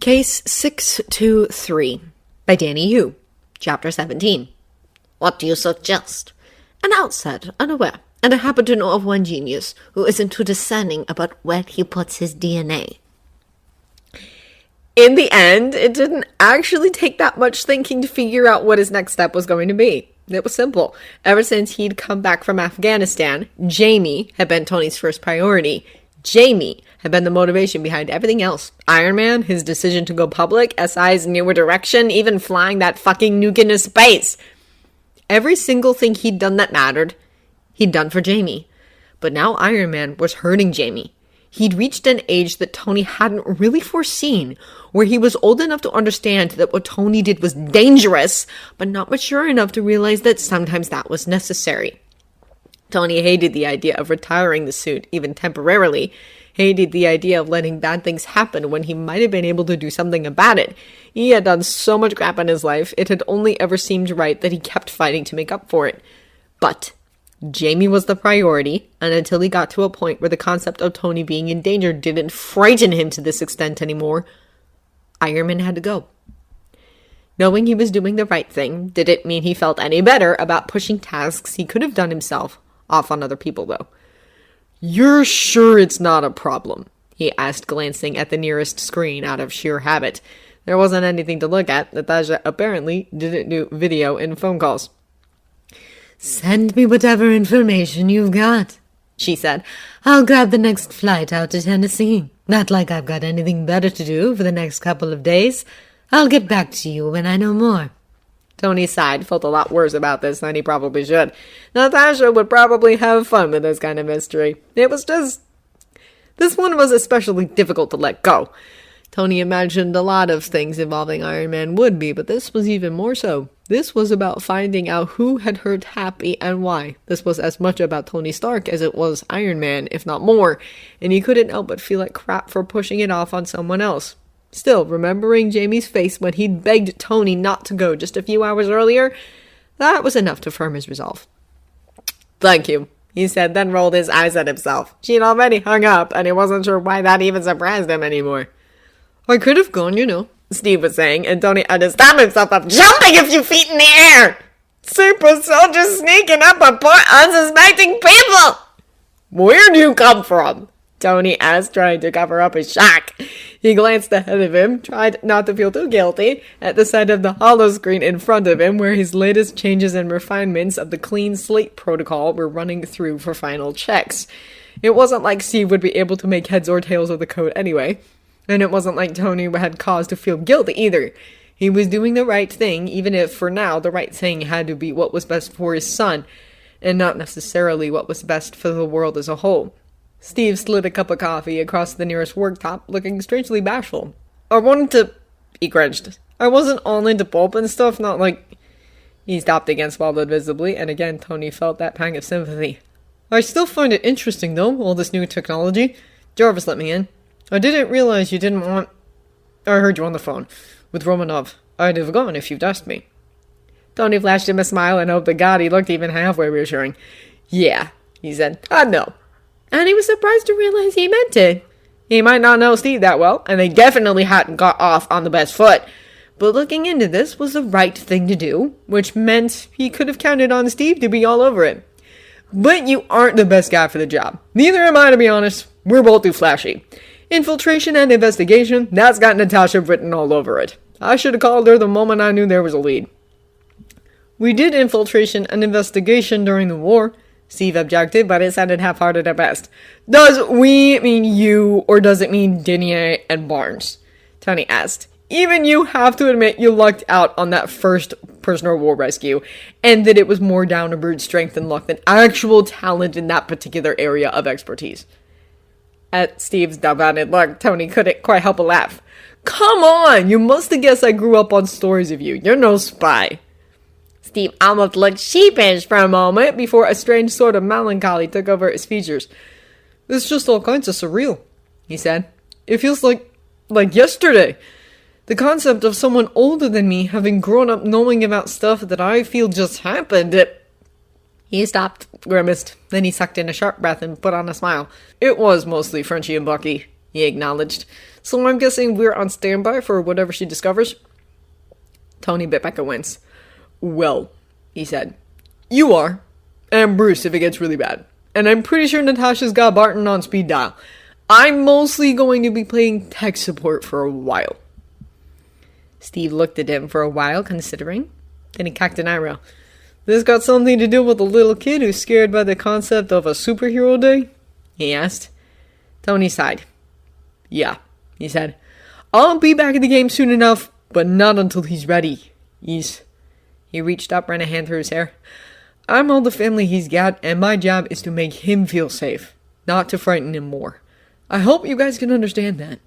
Case 623 by Danny Yu, Chapter 17. What do you suggest? An outset, unaware, and I happen to know of one genius who isn't too discerning about where he puts his DNA. In the end, it didn't actually take that much thinking to figure out what his next step was going to be. It was simple. Ever since he'd come back from Afghanistan, Jamie had been Tony's first priority. Jamie had been the motivation behind everything else. Iron Man, his decision to go public, SI's newer direction, even flying that fucking nuke into space. Every single thing he'd done that mattered, he'd done for Jamie. But now Iron Man was hurting Jamie. He'd reached an age that Tony hadn't really foreseen, where he was old enough to understand that what Tony did was dangerous, but not mature enough to realize that sometimes that was necessary. Tony hated the idea of retiring the suit, even temporarily. Hated the idea of letting bad things happen when he might have been able to do something about it. He had done so much crap in his life, it had only ever seemed right that he kept fighting to make up for it. But Jamie was the priority, and until he got to a point where the concept of Tony being in danger didn't frighten him to this extent anymore, Iron Man had to go. Knowing he was doing the right thing didn't mean he felt any better about pushing tasks he could have done himself off on other people, though. "You're sure it's not a problem?" he asked, glancing at the nearest screen out of sheer habit. There wasn't anything to look at. Natasha apparently didn't do video and phone calls. "Send me whatever information you've got," she said. "I'll grab the next flight out to Tennessee. Not like I've got anything better to do for the next couple of days. I'll get back to you when I know more." Tony sighed, felt a lot worse about this than he probably should. Natasha would probably have fun with this kind of mystery. It was just... this one was especially difficult to let go. Tony imagined a lot of things involving Iron Man would be, but this was even more so. This was about finding out who had hurt Happy and why. This was as much about Tony Stark as it was Iron Man, if not more, and he couldn't help but feel like crap for pushing it off on someone else. Still, remembering Jamie's face when he'd begged Tony not to go just a few hours earlier, that was enough to firm his resolve. "Thank you," he said, then rolled his eyes at himself. She'd already hung up, and he wasn't sure why that even surprised him anymore. "I could have gone, you know," Steve was saying, and Tony had to stop himself from jumping a few feet in the air. "Super soldiers sneaking up on poor unsuspecting people!" "Where do you come from?" Tony asked, trying to cover up his shock. He glanced ahead of him, tried not to feel too guilty, at the sight of the hollow screen in front of him where his latest changes and refinements of the clean slate protocol were running through for final checks. It wasn't like Steve would be able to make heads or tails of the code anyway, and it wasn't like Tony had cause to feel guilty either. He was doing the right thing, even if for now the right thing had to be what was best for his son, and not necessarily what was best for the world as a whole. Steve slid a cup of coffee across the nearest worktop, looking strangely bashful. "I wanted to..." he cringed. "I wasn't all into pulp and stuff, not like..." He stopped again, swallowed visibly, and again Tony felt that pang of sympathy. "I still find it interesting, though, all this new technology. Jarvis let me in. I didn't realize you didn't want... I heard you on the phone with Romanov. I'd have gone if you'd asked me." Tony flashed him a smile and hoped to God he looked even halfway reassuring. "Yeah," he said. "No." And he was surprised to realize he meant it. He might not know Steve that well, and they definitely hadn't got off on the best foot. But looking into this was the right thing to do, which meant he could have counted on Steve to be all over it. "But you aren't the best guy for the job. Neither am I, to be honest. We're both too flashy. Infiltration and investigation, that's got Natasha written all over it. I should have called her the moment I knew there was a lead." "We did infiltration and investigation during the war," Steve objected, but it sounded half-hearted at best. "Does we mean you, or does it mean Denier and Barnes?" Tony asked. "Even you have to admit you lucked out on that first prisoner of war rescue, and that it was more down to brute strength and luck than actual talent in that particular area of expertise." At Steve's dumbfounded look, Tony couldn't quite help a laugh. "Come on, you must have guessed I grew up on stories of you. You're no spy." Steve almost looked sheepish for a moment before a strange sort of melancholy took over his features. "It's just all kinds of surreal," he said. "It feels like yesterday. The concept of someone older than me having grown up knowing about stuff that I feel just happened, He stopped, grimaced, then he sucked in a sharp breath and put on a smile. "It was mostly Frenchie and Bucky," he acknowledged. So I'm guessing we're on standby for whatever she discovers? Tony bit back a wince. Well, he said, you are, and Bruce if it gets really bad. And I'm pretty sure Natasha's got Barton on speed dial. I'm mostly going to be playing tech support for a while. Steve looked at him for a while, considering. Then he cocked an eyebrow. This got something to do with a little kid who's scared by the concept of a superhero day? He asked. Tony sighed. Yeah, he said. I'll be back in the game soon enough, but not until he's ready. He reached up, ran a hand through his hair. I'm all the family he's got, and my job is to make him feel safe, not to frighten him more. I hope you guys can understand that.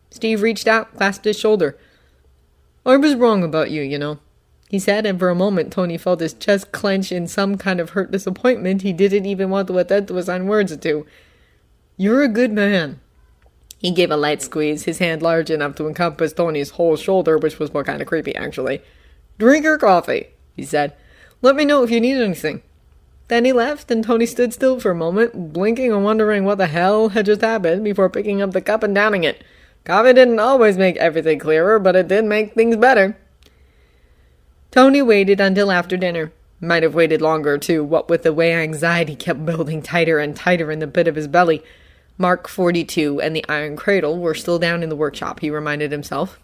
Steve reached out, clasped his shoulder. I was wrong about you, you know, he said, and for a moment Tony felt his chest clench in some kind of hurt disappointment he didn't even want to attempt to assign words to. You're a good man. He gave a light squeeze, his hand large enough to encompass Tony's whole shoulder, which was more kind of creepy, actually. Drink your coffee, he said. Let me know if you need anything. Then he left, and Tony stood still for a moment, blinking and wondering what the hell had just happened before picking up the cup and downing it. Coffee didn't always make everything clearer, but it did make things better. Tony waited until after dinner. Might have waited longer, too, what with the way anxiety kept building tighter and tighter in the pit of his belly. Mark 42 and the Iron Cradle were still down in the workshop, he reminded himself.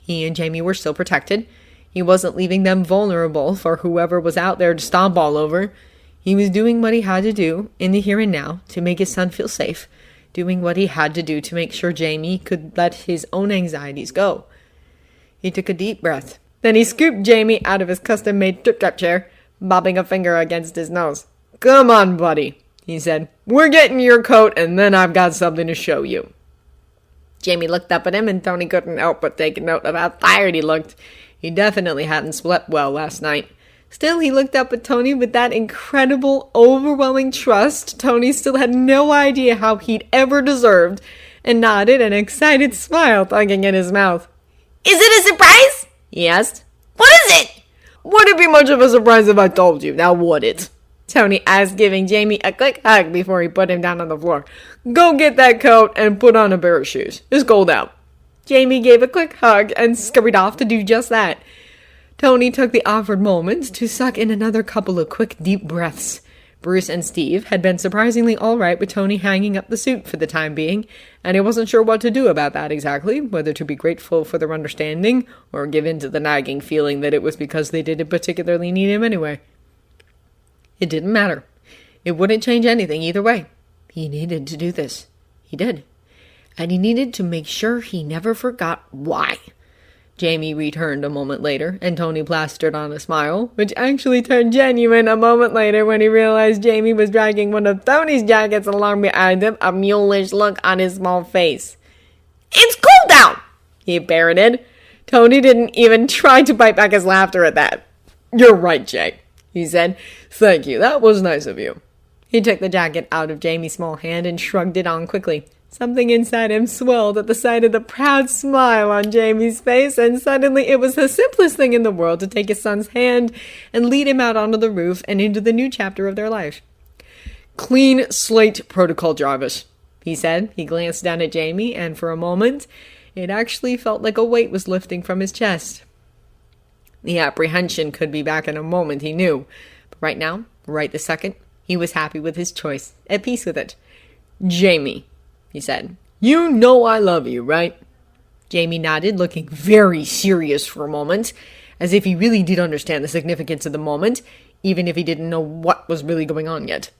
He and Jamie were still protected. He wasn't leaving them vulnerable for whoever was out there to stomp all over. He was doing what he had to do in the here and now to make his son feel safe, doing what he had to do to make sure Jamie could let his own anxieties go. He took a deep breath. Then he scooped Jamie out of his custom-made trip-trap chair, bobbing a finger against his nose. Come on, buddy, he said. We're getting your coat, and then I've got something to show you. Jamie looked up at him, and Tony couldn't help but take note of how tired he looked. He definitely hadn't slept well last night. Still, he looked up at Tony with that incredible, overwhelming trust Tony still had no idea how he'd ever deserved, and nodded, an excited smile tugging in his mouth. Is it a surprise? He asked. What is it? Would it be much of a surprise if I told you? Now would it? Tony asked, giving Jamie a quick hug before he put him down on the floor. Go get that coat and put on a pair of shoes. It's cold out. Jamie gave a quick hug and scurried off to do just that. Tony took the offered moment to suck in another couple of quick, deep breaths. Bruce and Steve had been surprisingly all right with Tony hanging up the suit for the time being, and he wasn't sure what to do about that exactly, whether to be grateful for their understanding or give in to the nagging feeling that it was because they didn't particularly need him anyway. It didn't matter. It wouldn't change anything either way. He needed to do this. He did. And he needed to make sure he never forgot why. Jamie returned a moment later, and Tony plastered on a smile, which actually turned genuine a moment later when he realized Jamie was dragging one of Tony's jackets along behind him, a mulish look on his small face. It's cold out, he parroted. Tony didn't even try to bite back his laughter at that. You're right, Jay, he said. Thank you, that was nice of you. He took the jacket out of Jamie's small hand and shrugged it on quickly. Something inside him swelled at the sight of the proud smile on Jamie's face, and suddenly it was the simplest thing in the world to take his son's hand and lead him out onto the roof and into the new chapter of their life. Clean slate protocol, Jarvis, he said. He glanced down at Jamie, and for a moment, it actually felt like a weight was lifting from his chest. The apprehension could be back in a moment, he knew. But right now, right this second, he was happy with his choice, at peace with it. Jamie, he said, you know I love you, right? Jamie nodded, looking very serious for a moment, as if he really did understand the significance of the moment, even if he didn't know what was really going on yet.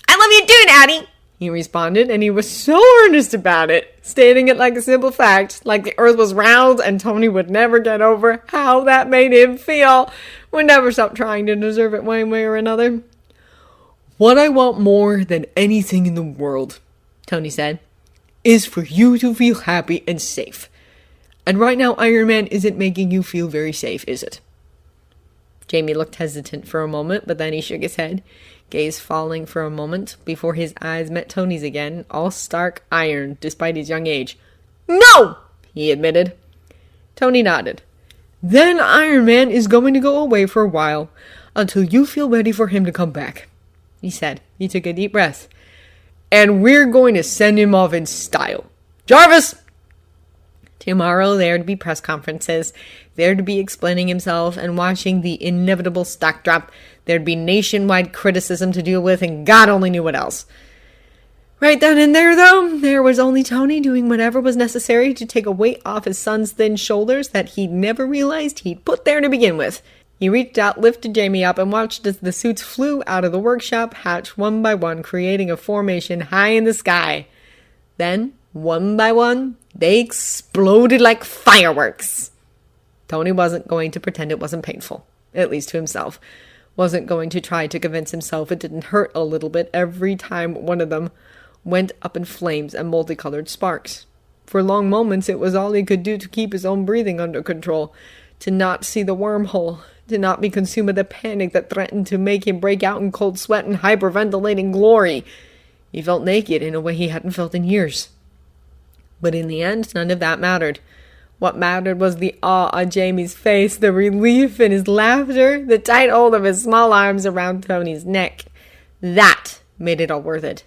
I love you too, Daddy, he responded, and he was so earnest about it, stating it like a simple fact, like the earth was round and Tony would never get over how that made him feel, would never stop trying to deserve it one way or another. What I want more than anything in the world, Tony said, is for you to feel happy and safe. And right now, Iron Man isn't making you feel very safe, is it? Jamie looked hesitant for a moment, but then he shook his head, gaze falling for a moment before his eyes met Tony's again, all stark iron despite his young age. No, he admitted. Tony nodded. Then Iron Man is going to go away for a while, until you feel ready for him to come back, he said. He took a deep breath. And we're going to send him off in style. Jarvis! Tomorrow there'd be press conferences. There'd be explaining himself and watching the inevitable stock drop. There'd be nationwide criticism to deal with, and God only knew what else. Right then and there, though, there was only Tony doing whatever was necessary to take a weight off his son's thin shoulders that he'd never realized he'd put there to begin with. He reached out, lifted Jamie up, and watched as the suits flew out of the workshop hatch one by one, creating a formation high in the sky. Then, one by one, they exploded like fireworks. Tony wasn't going to pretend it wasn't painful, at least to himself. Wasn't going to try to convince himself it didn't hurt a little bit every time one of them went up in flames and multicolored sparks. For long moments, it was all he could do to keep his own breathing under control, to not see the wormhole, to not be consumed with the panic that threatened to make him break out in cold sweat and hyperventilating glory. He felt naked in a way he hadn't felt in years. But in the end, none of that mattered. What mattered was the awe on Jamie's face, the relief in his laughter, the tight hold of his small arms around Tony's neck. That made it all worth it.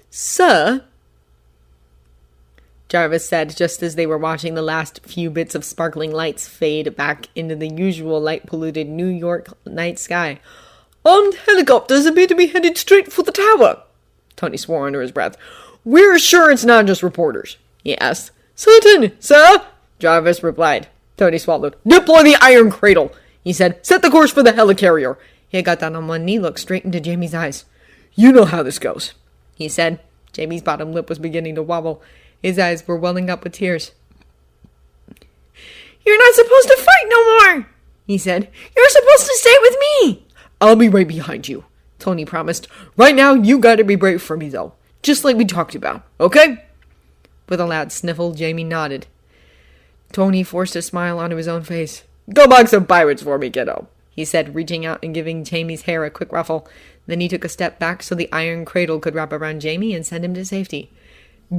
"Sir," Jarvis said just as they were watching the last few bits of sparkling lights fade back into the usual light-polluted New York night sky, "armed helicopters appear to be headed straight for the tower." Tony swore under his breath. "We're sure it's not just reporters?" he asked. "Certain, sir," Jarvis replied. Tony swallowed. "Deploy the iron cradle," he said. "Set the course for the helicarrier." He got down on one knee, looked straight into Jamie's eyes. "You know how this goes," he said. Jamie's bottom lip was beginning to wobble. His eyes were welling up with tears. "You're not supposed to fight no more," he said. "You're supposed to stay with me." "I'll be right behind you," Tony promised. "Right now, you gotta be brave for me, though. Just like we talked about, okay?" With a loud sniffle, Jamie nodded. Tony forced a smile onto his own face. "Go bug some pirates for me, kiddo," he said, reaching out and giving Jamie's hair a quick ruffle. Then he took a step back so the iron cradle could wrap around Jamie and send him to safety.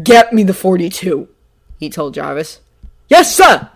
"Get me the .42, he told Jarvis. "Yes, sir!"